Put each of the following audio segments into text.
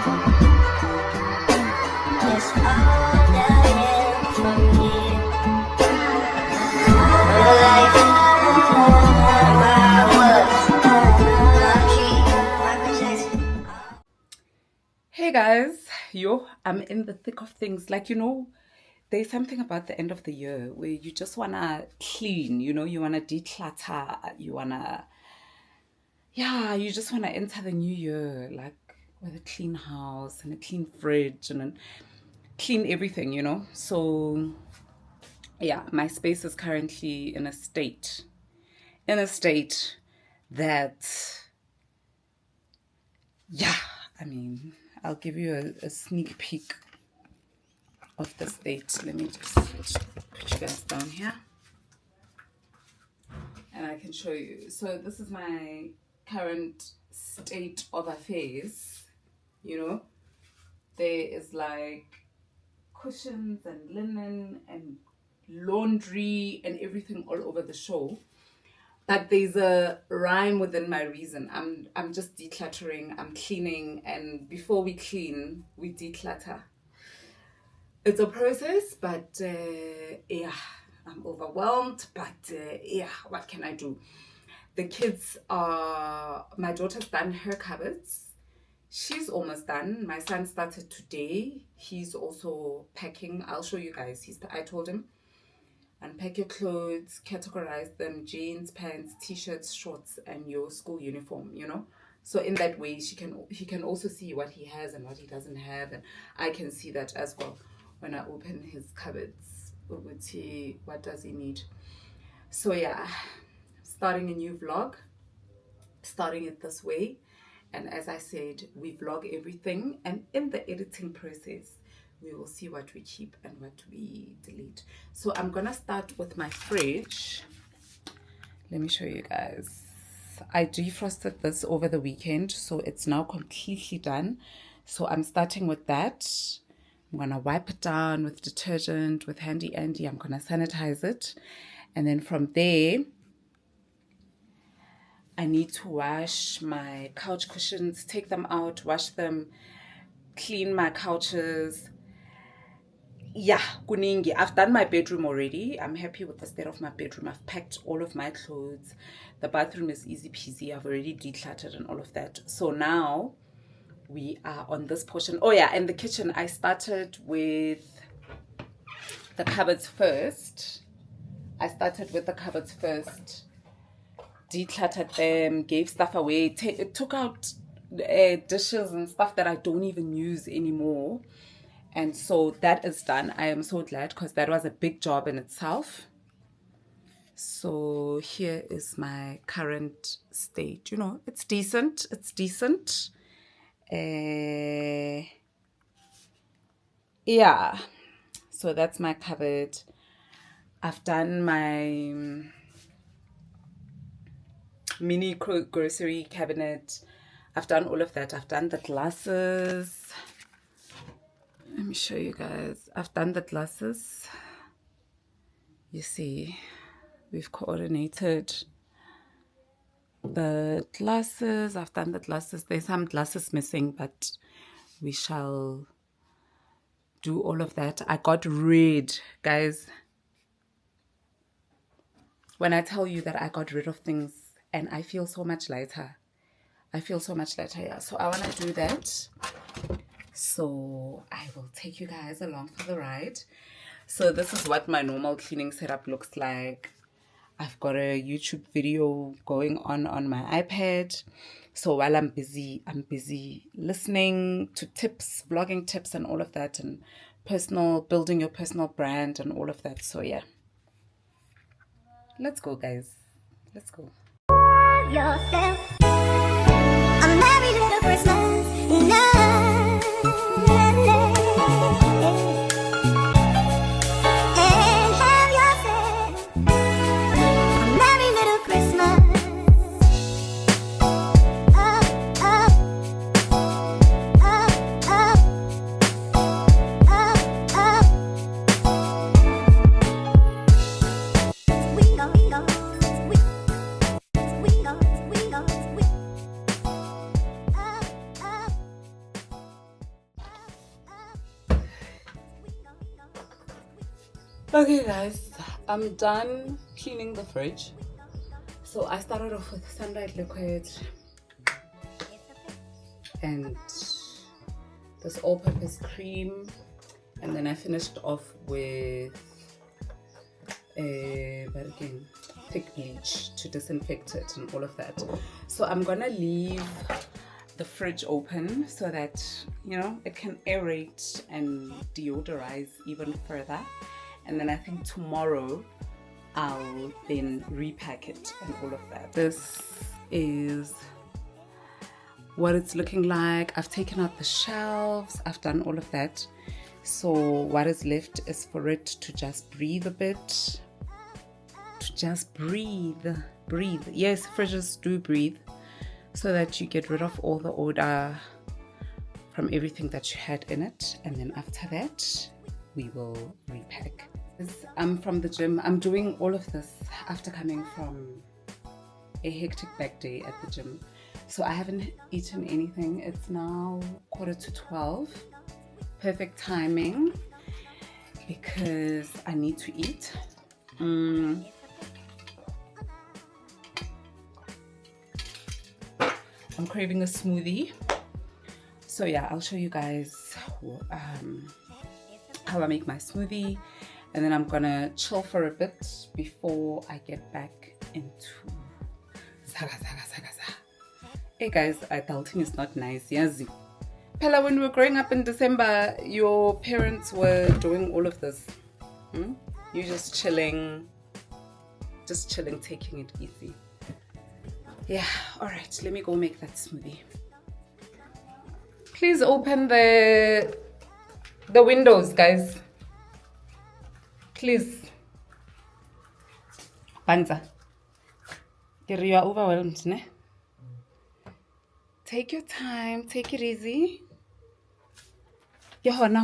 Hey guys, I'm in the thick of things. Like, there's something about the end of the year where you just wanna clean, you wanna declutter, you just wanna enter the new year like with a clean house and a clean fridge and a clean everything. So yeah, my space is currently in a state that, I'll give you a sneak peek of the state. Let me just put you guys down here and I can show you. So this is my current state of affairs. There is like cushions and linen and laundry and everything all over the show. But there's a rhyme within my reason. I'm just decluttering, I'm cleaning, and before we clean, we declutter. It's a process, but I'm overwhelmed, but what can I do? The kids my daughter's done her cupboards. She's almost done. My son started today. He's also packing. I'll show you guys. I told him, unpack your clothes, categorize them: jeans, pants, t-shirts, shorts, and your school uniform, So in that way, he can also see what he has and what he doesn't have, and I can see that as well when I open his cupboards. What does he need? So yeah, starting a new vlog, starting it this way. And as I said, we vlog everything, and in the editing process, we will see what we keep and what we delete. So I'm gonna start with my fridge. Let me show you guys. I defrosted this over the weekend, so it's now completely done. So I'm starting with that. I'm gonna wipe it down with detergent, with Handy Andy. I'm gonna sanitize it. And then from there, I need to wash my couch cushions, take them out, wash them, clean my couches. Yeah, kuningi. I've done my bedroom already. I'm happy with the state of my bedroom. I've packed all of my clothes. The bathroom is easy peasy. I've already decluttered and all of that. So now we are on this portion. Oh yeah, and the kitchen. I started with the cupboards first. Decluttered them, gave stuff away, took out dishes and stuff that I don't even use anymore. And so that is done. I am so glad, because that was a big job in itself. So here is my current state. It's decent. Yeah. So that's my cupboard. I've done my mini grocery cabinet. I've done all of that. I've done the glasses. Let me show you guys. I've done the glasses. You see, we've coordinated the glasses. I've done the glasses. There's some glasses missing, but we shall do all of that. I got rid, guys. When I tell you that I got rid of things and I feel so much lighter. Yeah. So I want to do that. So I will take you guys along for the ride. So this is what my normal cleaning setup looks like. I've got a YouTube video going on my iPad. So while I'm busy listening to tips, vlogging tips and all of that, and building your personal brand and all of that. So yeah. Let's go, guys. Let's go. Yourself. A merry little Christmas night. And have yourself a merry little Christmas. Okay guys, I'm done cleaning the fridge. So I started off with Sunlight Liquid and this all-purpose cream, and then I finished off with thick bleach to disinfect it and all of that. So I'm gonna leave the fridge open so that, you know, it can aerate and deodorize even further. And then I think tomorrow I'll then repack it and all of that. This is what it's looking like. I've taken out the shelves, I've done all of that. So what is left is for it to just breathe a bit. To just breathe. Yes, fridges do breathe, so that you get rid of all the odor from everything that you had in it. And then after that, we will repack. I'm from the gym. I'm doing all of this after coming from a hectic back day at the gym. So I haven't eaten anything. It's now 11:45. Perfect timing because I need to eat. I'm craving a smoothie. So yeah, I'll show you guys how I make my smoothie, and then I'm gonna chill for a bit before I get back into zaga. Hey guys, adulting is not nice, yazi. Pella, when we were growing up in December, your parents were doing all of this. You just chilling, taking it easy. Yeah, all right, let me go make that smoothie. Please open the windows, guys. Please. Banza. You are overwhelmed, ne? Take your time, take it easy. And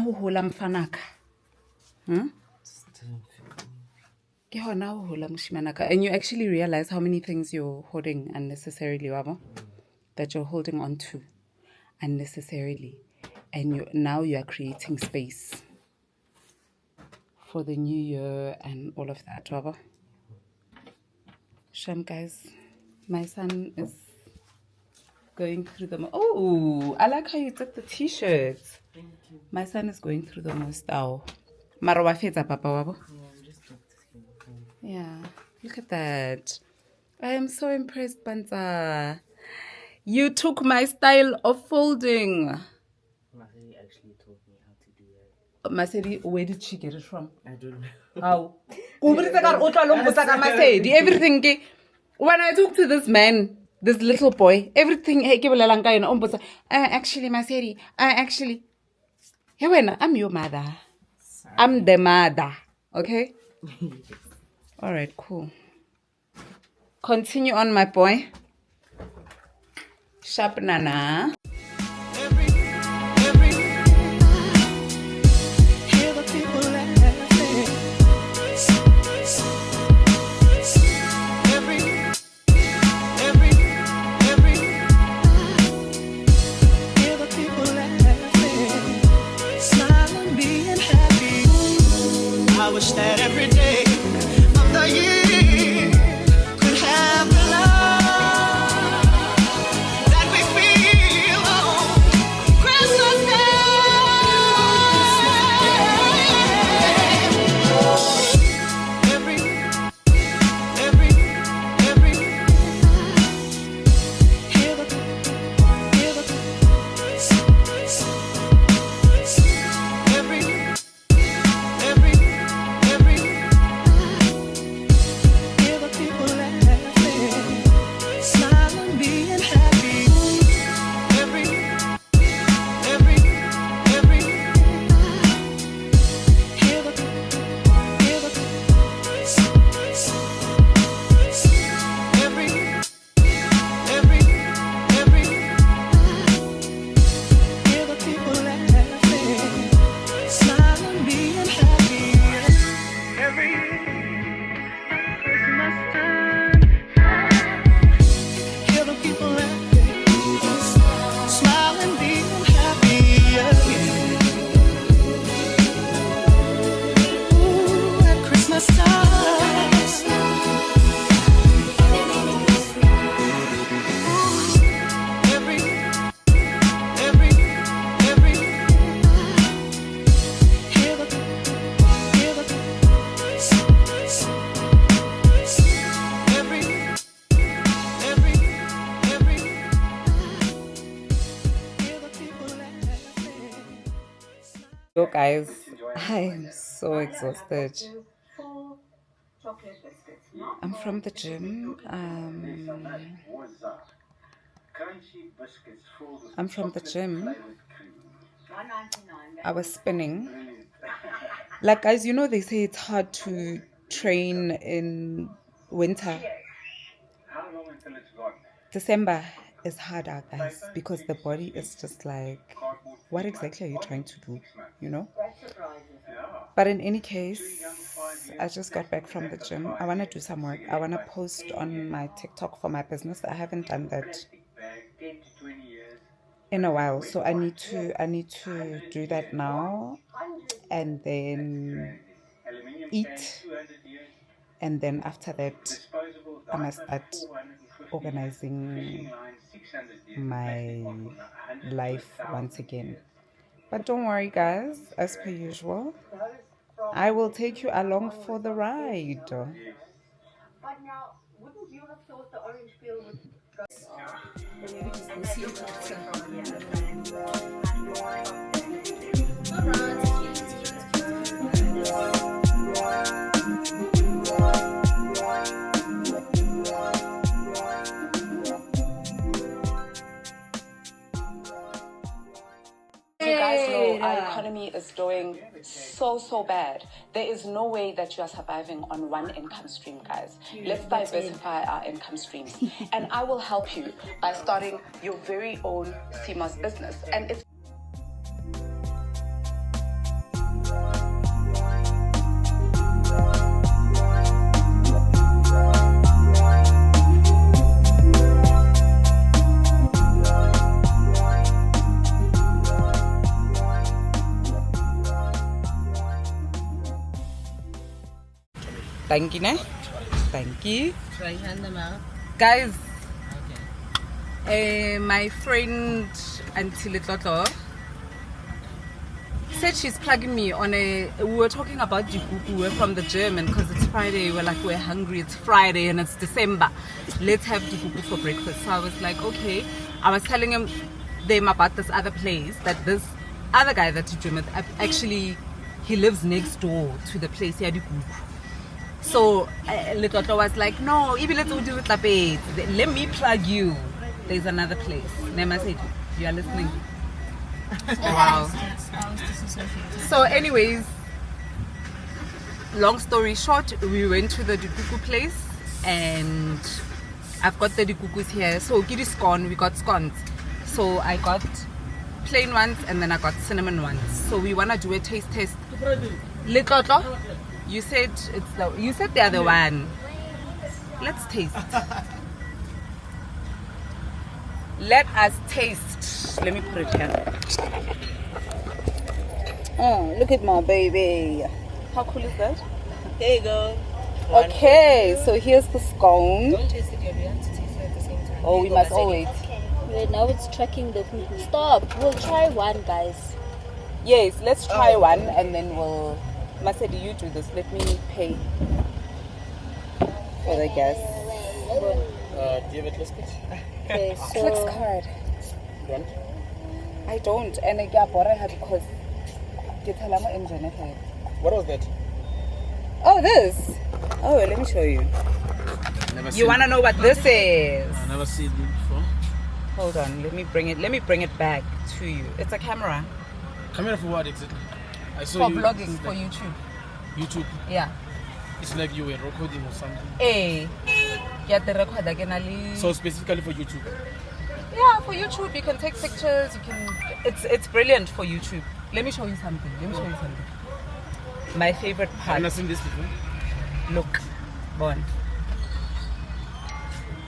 you actually realize how many things you're holding unnecessarily, that you're holding on to unnecessarily, and now you are creating space for the new year and all of that, Sham, guys, my son is going through the I like how you took the t-shirts. Thank you. My son is going through the most now. Marawa feta papa wabo. Yeah, look at that. I am so impressed, Banza. You took my style of folding. Masedi actually taught me how to do that. Masedi, where did she get it from? I don't know. How? Everything. When I talk to this man, this little boy, everything. Actually, Masedi, I'm your mother. Sorry. I'm the mother. Okay? All right, cool. Continue on, my boy. Sharp nana. I wish that every day of the year could have the love that we feel Yo guys, I'm so exhausted. I'm from the gym. I was spinning. Like guys, you know they say it's hard to train in winter. December is harder, guys, because the body is just like, what exactly are you trying to do, you know? But in any case, I just got back from the gym. I want to do some work. I want to post on my TikTok for my business. I haven't done that in a while, so I need to do that now, and then eat, and then after that I must start organizing my life once again. But don't worry guys, as per usual, I will take you along for the ride. But now, wouldn't you have thought the orange peel would You guys know our economy is doing so bad. There is no way that you are surviving on one income stream, guys. Let's diversify our income streams. And I will help you by starting your very own CMOS business. And it's thank you, ne? Thank you. Right hand them out. Guys, Okay. my friend Auntie Litloto said she's plugging me on we were talking about dikuku. We're from the gym, and because it's Friday, we're hungry. It's Friday and it's December. Let's have dikuku for breakfast. So I was like, okay. I was telling them about this other place, that this other guy that you gym with, actually, he lives next door to the place here, dikuku. So Little was like, no, let me plug you. There's another place. Nema said, you are listening. Wow. So anyways, long story short, we went to the dikuku place, and I've got the dikukus here. So Giri scone, we got scones. So I got plain ones, and then I got cinnamon ones. So we wanna do a taste test. Little, you said the other one. Let's taste. Let us taste. Let me put it here. Oh, look at my baby. How cool is that? There you go. Okay, so here's the scone. Don't taste it yet. We have to taste it at the same time. Oh, we must all wait. Wait, now it's tracking the people. Stop. We'll try one, guys. Yes, let's try one, and then we'll... Masedi, you do this. Let me pay for the gas. Do you have a biscuit? Okay, Flex so card. One. I don't, and I got because What was that? oh, this. Oh, let me show you. Never You want to know what this is? I've never seen it before. Hold on, let me bring it back to you. It's a camera Camera for what exactly? I saw for you. vlogging, it's for like YouTube. YouTube. Yeah. It's like you were recording or something. Hey, get the record again. So specifically for YouTube. Yeah, for YouTube you can take pictures. You can. It's brilliant for YouTube. Let me show you something. My favorite I've part. never seen this before. Look, bon.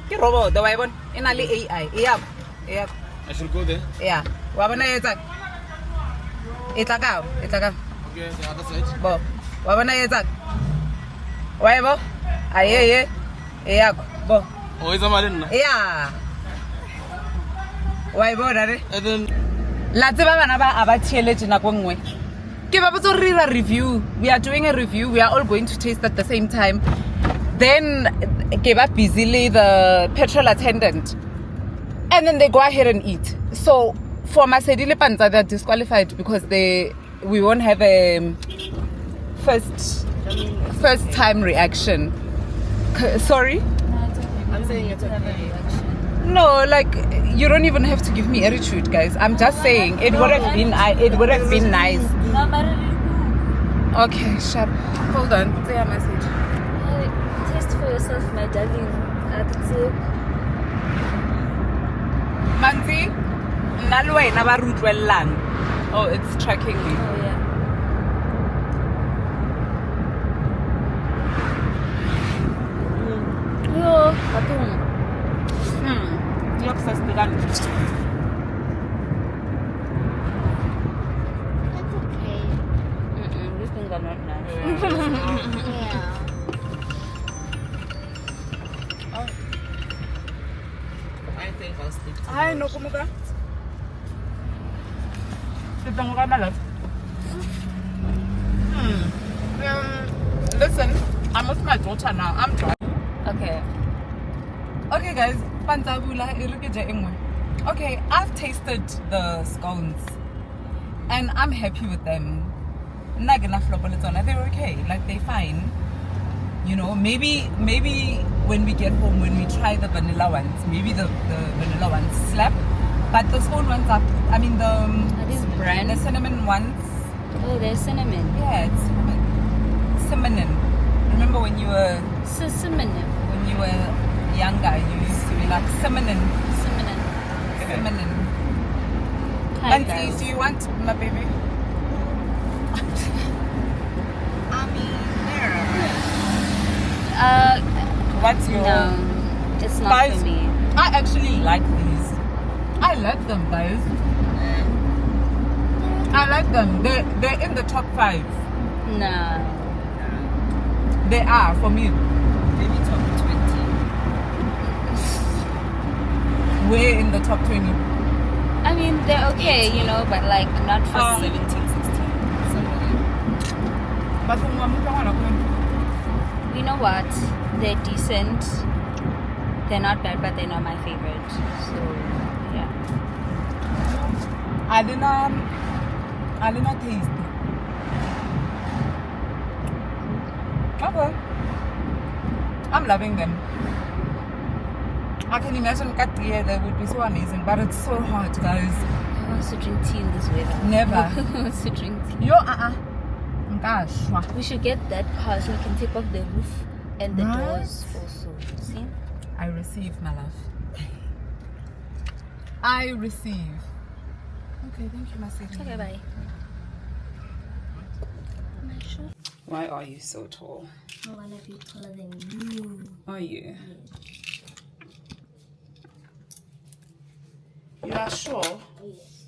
Ke robot, the one in Ali AI. Yeah. I should go there. Yeah. Wabona yetsa. Itlaka. Okay, the other side. Bo. Wabona yetsa. Waibo. Aye. Yeah. Bo. Oh, it's a marina. Yeah. Waibo dare. And then La tseba bana ba abathieletse nako nngwe. Ke ba botsa re ra review. We are doing a review. We are all going to taste at the same time. Then ke ba busily the petrol attendant. And then they go ahead and eat. So for Masedi le Panza, they're disqualified because they we won't have a first time reaction. Sorry? I'm saying it's okay. No, like you don't even have to give me attitude, guys. I'm just saying it would have been nice. Okay, shut. Hold on. Say a message. Taste for yourself, my darling. Manzi, nalwe na barutwellang. Oh, it's tracking me. Oh yeah. Yo, batung. Looks as good. That's okay. These things are not nice. Yeah. I think I'll stick to Hi, no kumuka. Kumuka na lang. Listen, I'm with my daughter now. I'm driving. Okay. Okay, guys. Okay, I've tasted the scones and I'm happy with them. They're okay, like they're fine. You know, maybe when we get home, when we try the vanilla ones, maybe the vanilla ones slap. But the scone ones are, I mean Are these brand? the cinnamon ones. Oh, there's cinnamon. Yeah, it's cinnamon. Cinnamon. Remember when you were Cinnamon. younger, you used to be like cinnamon. Cinnamon. Hi, Auntie, guys. do you want my baby? What's your... No, it's not Guys, for me. I actually like these. I like them, guys. I like them. They're in the top 5. No. They are for me. maybe top 20. Way in the top 20. I mean, they're okay, you know, but like not for 17, 16. Somewhere. But You know what? They're decent. They're not bad, but they're not my favorite. So, yeah. I did not taste. Okay. I'm loving them. I can imagine Katia, they would be so amazing, but it's so hot, guys. Who wants to drink tea in this weather? Never. Who wants to drink tea? Yo, gosh. We should get that car so we can take off the roof and the Right. doors also. See? I receive, my love. I receive. Okay, thank you, my sweetie. Okay, bye. Am I sure? Why are you so tall? I want to be taller than you. Are you? You are sure? Yes.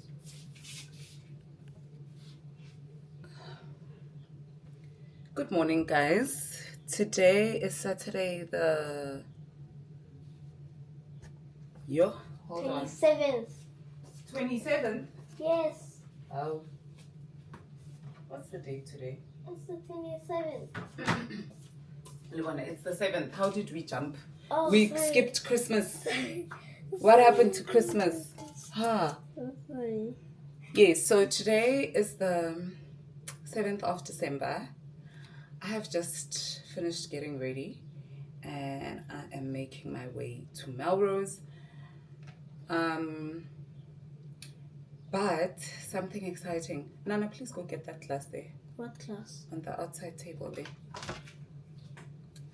Good morning, guys. Today is Saturday the... Yo, hold on. 27th. 27th? Yes, Oh. What's the date today? it's the 27th. Luana, it's the 7th. How did we jump? Oh, We sorry. skipped Christmas. What happened to Christmas? Huh. Sorry. Yes, so today is the 7th of December. I have just finished getting ready and I am making my way to Melrose. But something exciting. Nana, please go get that glass there What class? on the outside table there.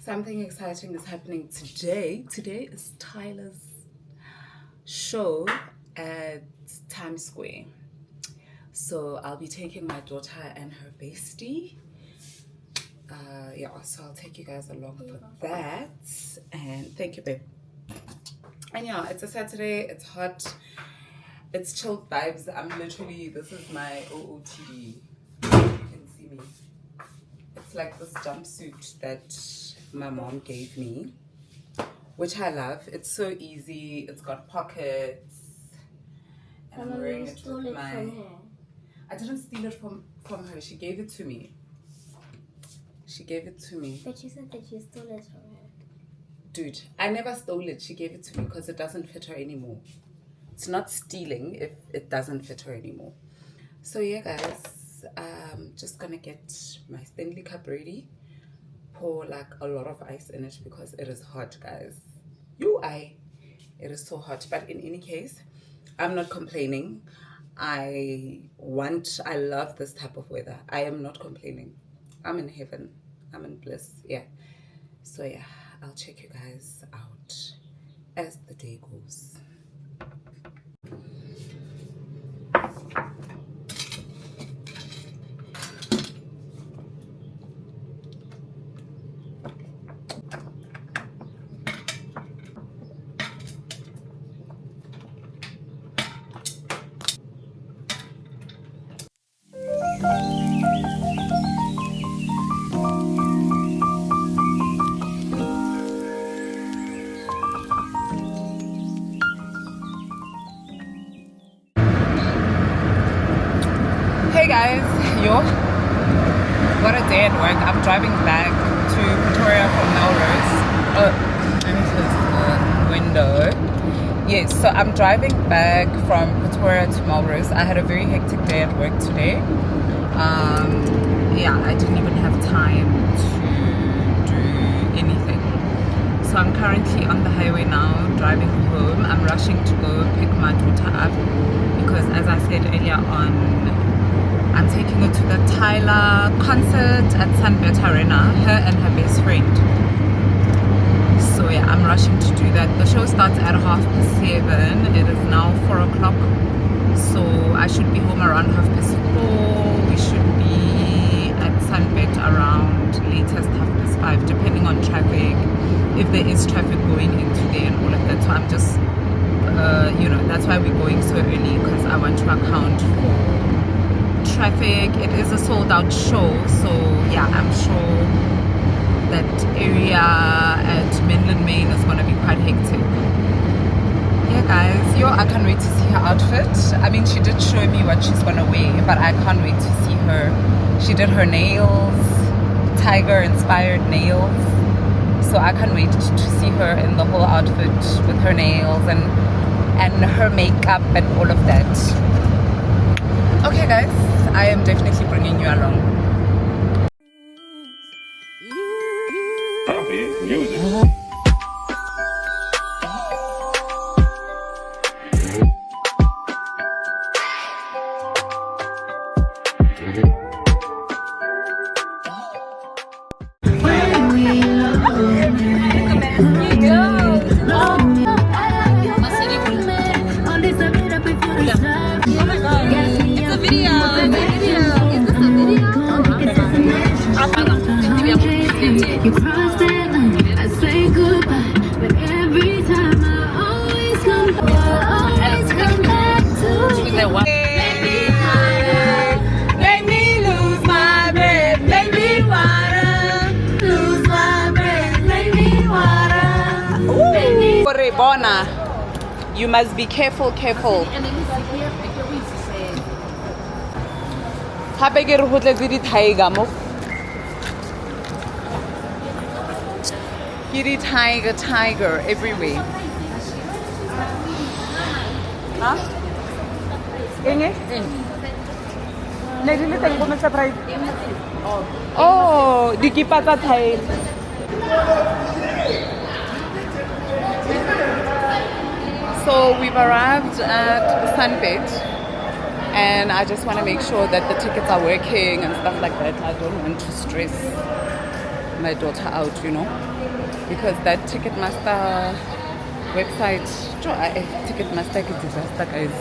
Something exciting is happening today. Today is Tyla's show at Times Square. So I'll be taking my daughter and her bestie. Yeah, so I'll take you guys along for that. And thank you, babe. And yeah, it's a Saturday. It's hot. It's chilled vibes. I'm literally, this is my OOTD. You can see me. It's like this jumpsuit that my mom gave me, which I love. It's so easy. It's got pockets. And I'm wearing it with my... I didn't steal it from her. She gave it to me. She gave it to me. But you said that you stole it from her. Dude, I never stole it. She gave it to me because it doesn't fit her anymore. It's not stealing if it doesn't fit her anymore. So yeah, guys, I'm just gonna get my Stanley cup ready, pour like a lot of ice in it because it is hot, guys. It is so hot. But in any case, I'm not complaining. I love this type of weather. I am not complaining. I'm in heaven. I'm in bliss. Yeah. So yeah, I'll check you guys out as the day goes. Hey guys, what a day at work. I'm driving back to Pretoria from Melrose. Let me close the window. Yes, so I'm driving back from Pretoria to Melrose. I had a very hectic day at work today. Yeah, I didn't even have time to do anything. So I'm currently on the highway now, driving home. I'm rushing to go pick my daughter up because, as I said earlier on, I'm taking her to the Tyla concert at Sunbet Arena, her and her best friend. So yeah, I'm rushing to do that. The show starts at 7:30. It is now 4 o'clock. So I should be home around 4:30. We should be at Sunbet around latest 5:30, depending on traffic. If there is traffic going into there and all of that. So I'm just, that's why we're going so early, because I want to account for traffic. It is a sold out show, so yeah, I'm sure that area at Menlyn Main is going to be quite hectic. Yeah guys, I can't wait to see her outfit. I mean, she did show me what she's going to wear, but I can't wait to see her. She did her nails, tiger inspired nails, so I can't wait to see her in the whole outfit with her nails and her makeup and all of that. Okay guys, I am definitely bringing you along. You cross that line, I say goodbye, but every time I always come back to you. Make me higher, make me lose my breath, make me water, lose my breath, make me water. Bona, you must be careful. Happy get the tiger mo. Kitty tiger everywhere. Huh? Oh, di kipata tayo. So we've arrived at Sunbet, and I just want to make sure that the tickets are working and stuff like that. I don't want to stress my daughter out, because that Ticketmaster website, Ticketmaster is disaster, guys.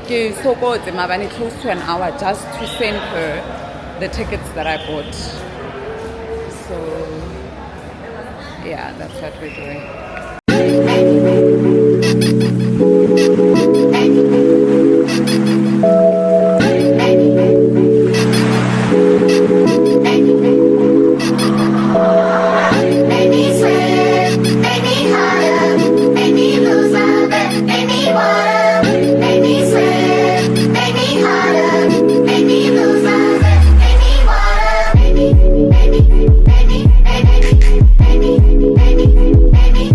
Okay, so good. I'm close to an hour just to send her the tickets that I bought. So yeah, that's what we're doing. Baby,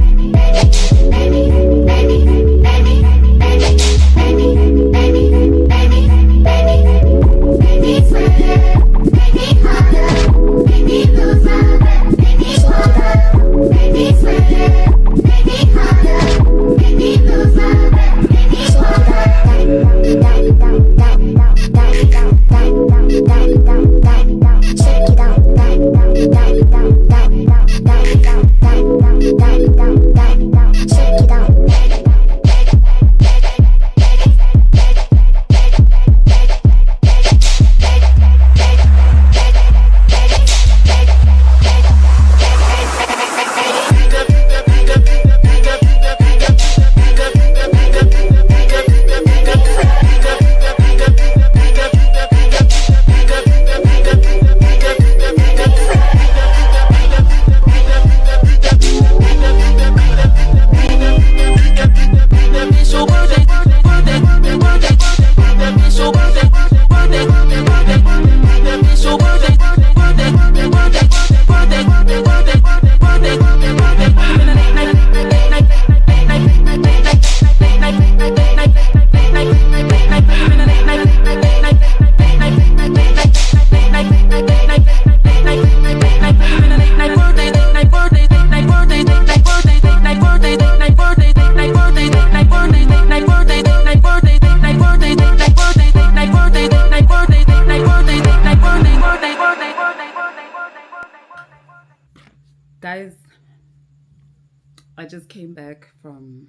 just came back from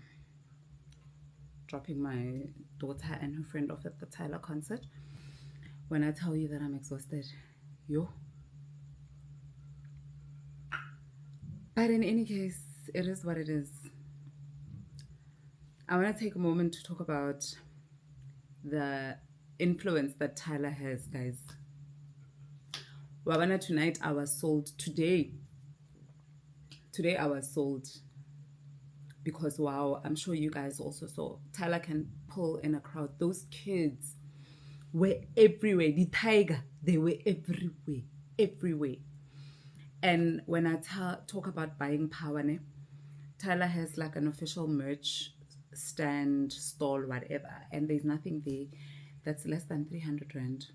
dropping my daughter and her friend off at the Tyla concert. When I tell you that I'm exhausted, yo. But in any case, it is what it is. I want to take a moment to talk about the influence that Tyla has, guys. Wabana, tonight I was sold. Today I was sold because, wow, I'm sure you guys also saw. Tyla can pull in a crowd. Those kids were everywhere. The tiger, they were everywhere. And when I talk about buying power, Tyla has like an official merch stand, stall, whatever, and there's nothing there that's less than 300 rand.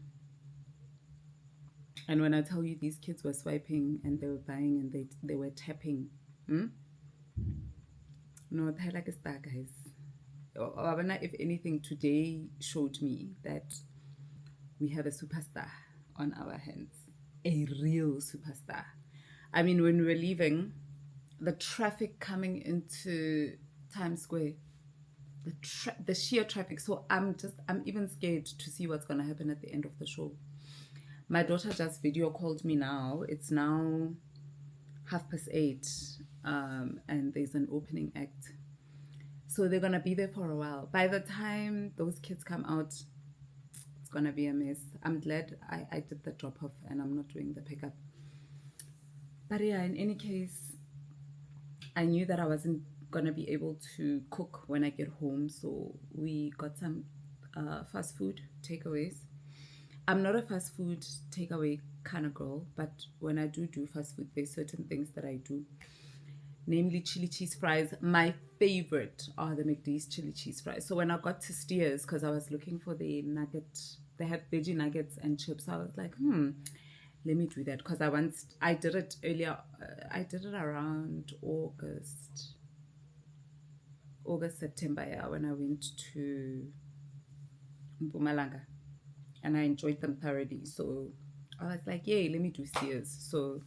And when I tell you these kids were swiping and they were buying and they were tapping, no, Tyla is that, guys. If anything, today showed me that we have a superstar on our hands, a real superstar. I mean, when we were leaving, the traffic coming into Times Square, the sheer traffic. So I'm even scared to see what's going to happen at the end of the show. My daughter just video called me now. It's now 8:30, and there's an opening act. So they're going to be there for a while. By the time those kids come out, it's going to be a mess. I'm glad I did the drop-off and I'm not doing the pickup. But yeah, in any case, I knew that I wasn't going to be able to cook when I get home. So we got some fast food takeaways. I'm not a fast food takeaway kind of girl, but when I do fast food, there's certain things that I do. Namely chili cheese fries. My favorite are the McD's chili cheese fries. So when I got to Steers, because I was looking for the nugget, they had veggie nuggets and chips. I was like, let me do that. Because I did it earlier. I did it around August, September, yeah, when I went to Mpumalanga. And I enjoyed them thoroughly. So I was like, yay, let me do Sears. So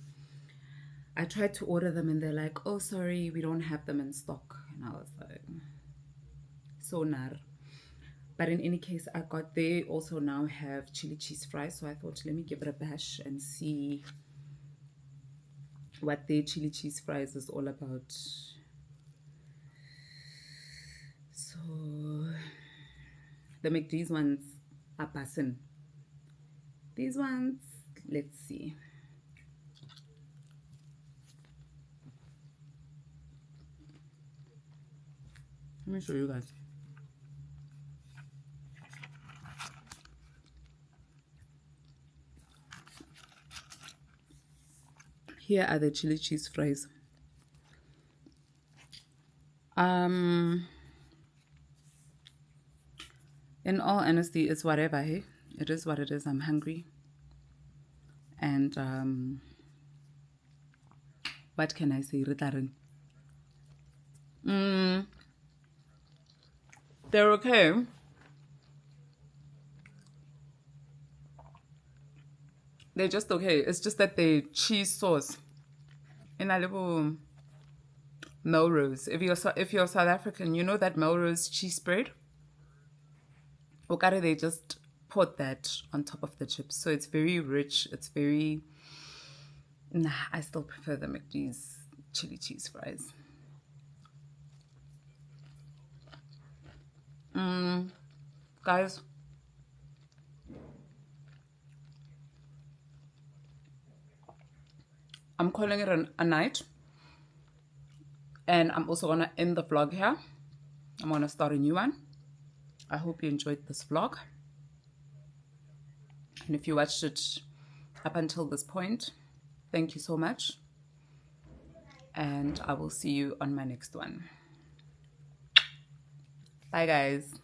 I tried to order them and they're like, oh, sorry, we don't have them in stock. And I was like, so nar. But in any case, they also now have chili cheese fries. So I thought, let me give it a bash and see what their chili cheese fries is all about. So the McD's ones are passing. These ones, let's see. Let me show you guys. Here are the chili cheese fries. In all honesty, it's whatever, hey? It is what it is. I'm hungry. And what can I say? They're okay. They're just okay. It's just that the cheese sauce in a little Melrose. If you're South African, you know that Melrose cheese spread? Okare, they just put that on top of the chips. So it's very rich. It's very... Nah, I still prefer the McD's chili cheese fries. Guys, I'm calling it a night. And I'm also going to end the vlog here. I'm going to start a new one. I hope you enjoyed this vlog. And if you watched it up until this point, thank you so much. And I will see you on my next one. Bye, guys.